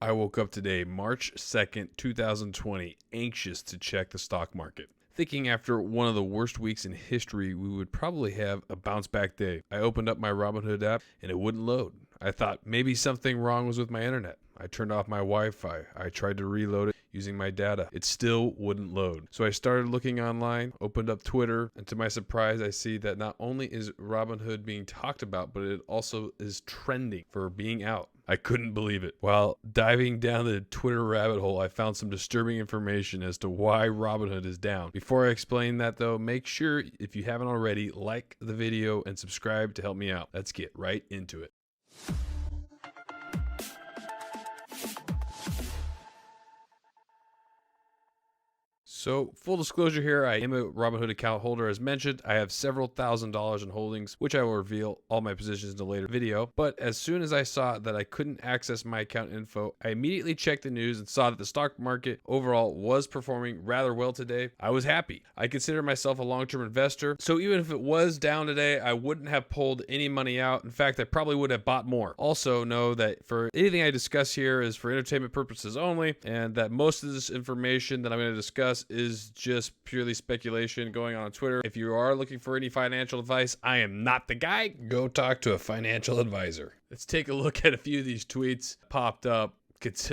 I woke up today, March 2nd, 2020, anxious to check the stock market. Thinking after one of the worst weeks in history, we would probably have a bounce back day. I opened up my Robinhood app and it wouldn't load. I thought maybe something wrong was with my internet. I turned off my Wi-Fi. I tried to reload it using my data. It still wouldn't load. So I started looking online, opened up Twitter, and to my surprise, I see that not only is Robinhood being talked about, but it also is trending for being out. I couldn't believe it. While diving down the Twitter rabbit hole, I found some disturbing information as to why Robinhood is down. Before I explain that though, make sure if you haven't already, like the video and subscribe to help me out. Let's get right into it. So, full disclosure here, I am a Robinhood account holder. As mentioned, I have several $1,000s in holdings, which I will reveal all my positions in a later video. But as soon as I saw that I couldn't access my account info, I immediately checked the news and saw that the stock market overall was performing rather well today. I was happy. I consider myself a long-term investor, so even if it was down today, I wouldn't have pulled any money out. In fact, I probably would have bought more. Also know that for anything I discuss here is for entertainment purposes only, and that most of this information that I'm going to discuss is just purely speculation going on Twitter. If you are looking for any financial advice, I am not the guy. Go talk to a financial advisor. Let's take a look at a few of these tweets popped up.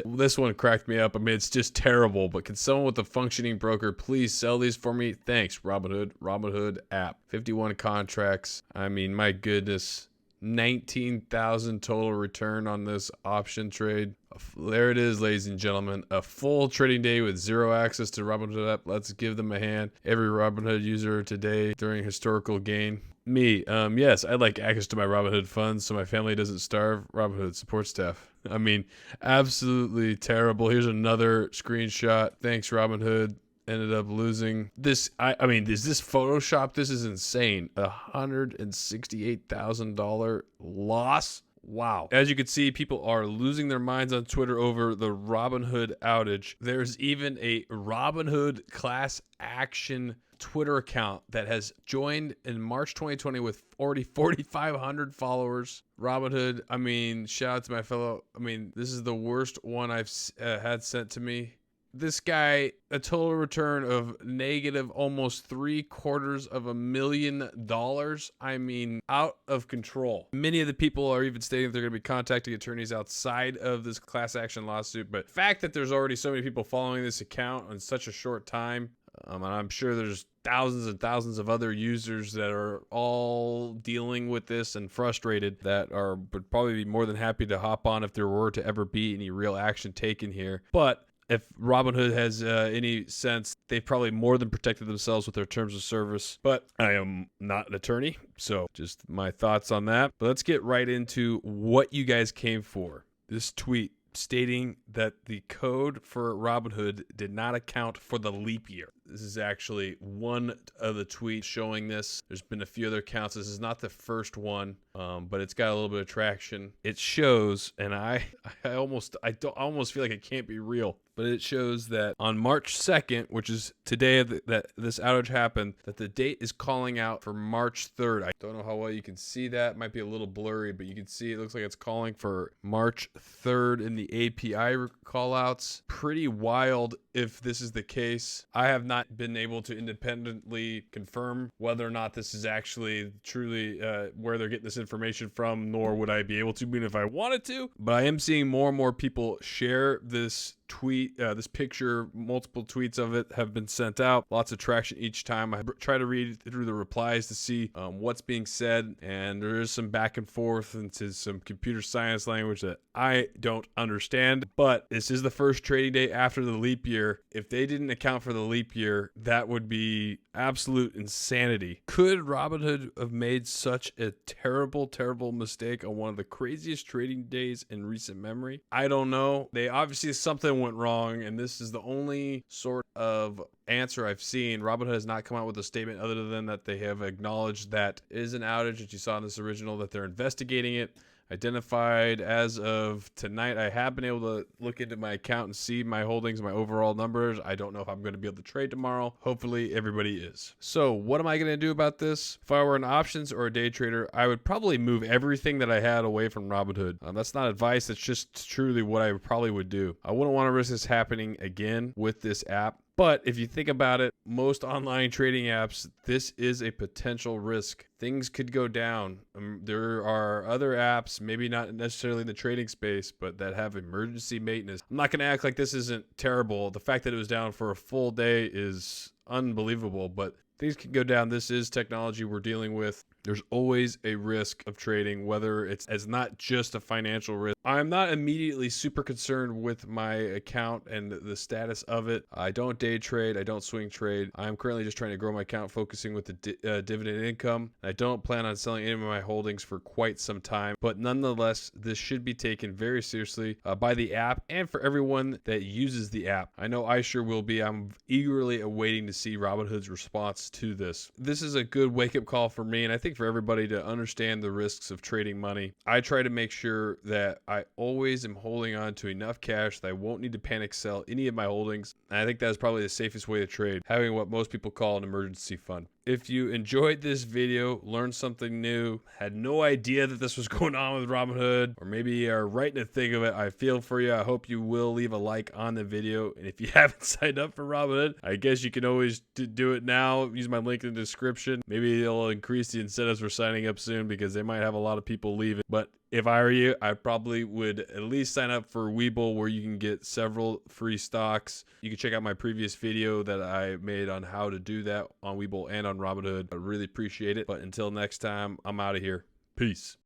This one cracked me up. I mean, it's just terrible, but can someone with a functioning broker please sell these for me? Thanks, Robinhood app. 51 contracts. I mean, my goodness. 19,000 total return on this option trade. There it is, ladies and gentlemen. A full trading day with zero access to Robinhood app. Let's give them a hand. Every Robinhood user today during historical gain. Me, yes, I'd like access to my Robinhood funds so my family doesn't starve. Robinhood support staff. I mean, absolutely terrible. Here's another screenshot. Thanks, Robinhood. Ended up losing this. I mean, is this Photoshop? This is insane. $168,000 loss. Wow. As you can see, people are losing their minds on Twitter over the Robinhood outage. There's even a Robinhood class action Twitter account that has joined in March 2020 with already 4,500 followers. Robinhood, I mean, shout out to my fellow. I mean, this is the worst one I've had sent to me. This guy, a total return of negative almost $750,000. I mean, out of control. Many of the people are even stating they're going to be contacting attorneys outside of this class action lawsuit. But the fact that there's already so many people following this account in such a short time, and I'm sure there's thousands and thousands of other users that are all dealing with this and frustrated that would probably be more than happy to hop on if there were to ever be any real action taken here. But if Robinhood has any sense, they've probably more than protected themselves with their terms of service. But I am not an attorney, so just my thoughts on that. But let's get right into what you guys came for. This tweet stating that the code for Robinhood did not account for the leap year. This is actually one of the tweets showing this. There's been a few other accounts. This is not the first one, but it's got a little bit of traction. It shows, and I almost feel like it can't be real, but it shows that on March 2nd, which is today that this outage happened, that the date is calling out for March 3rd. I don't know how well you can see that. It might be a little blurry, but you can see it looks like it's calling for March 3rd in the API callouts. Pretty wild if this is the case. I have not been able to independently confirm whether or not this is actually truly where they're getting this information from, nor would I be able to, even if I wanted to. But I am seeing more and more people share this tweet, this picture. Multiple tweets of it have been sent out. Lots of traction each time. I try to read through the replies to see what's being said, and there is some back and forth into some computer science language that I don't understand. But this is the first trading day after the leap year. If they didn't account for the leap year, that would be absolute insanity. Could Robinhood have made such a terrible mistake on one of the craziest trading days in recent memory? I don't know. They obviously something went wrong, and this is the only sort of answer I've seen. Robinhood has not come out with a statement other than that they have acknowledged that it is an outage that you saw in this original, that they're investigating it. identified as of tonight. I have been able to look into my account and see my holdings, my overall numbers. I don't know if I'm going to be able to trade tomorrow. Hopefully everybody is. So what am I going to do about this? If I were an options or a day trader, I would probably move everything that I had away from Robinhood. That's not advice. That's just truly what I probably would do. I wouldn't want to risk this happening again with this app. But if you think about it, most online trading apps, this is a potential risk. Things could go down. There are other apps, maybe not necessarily in the trading space, but that have emergency maintenance. I'm not going to act like this isn't terrible. The fact that it was down for a full day is unbelievable, but things can go down. This is technology we're dealing with. There's always a risk of trading, whether it's as not just a financial risk. I'm not immediately super concerned with my account and the status of it. I don't day trade. I don't swing trade. I'm currently just trying to grow my account, focusing with the dividend income. I don't plan on selling any of my holdings for quite some time, but nonetheless, this should be taken very seriously by the app and for everyone that uses the app. I know I sure will be. I'm eagerly awaiting to see Robinhood's response to this. This is a good wake-up call for me, and I think for everybody to understand the risks of trading money. I try to make sure that I always am holding on to enough cash that I won't need to panic sell any of my holdings. And I think that's probably the safest way to trade, having what most people call an emergency fund. If you enjoyed this video, learned something new, had no idea that this was going on with Robinhood, or maybe you're right in the thick of it, I feel for you. I hope you will leave a like on the video. And if you haven't signed up for Robinhood, I guess you can always do it now. Use my link in the description. Maybe it'll increase the incentives for signing up soon because they might have a lot of people leaving. But if I were you, I probably would at least sign up for Webull, where you can get several free stocks. You can check out my previous video that I made on how to do that on Webull and on Robinhood. I really appreciate it. But until next time, I'm out of here. Peace.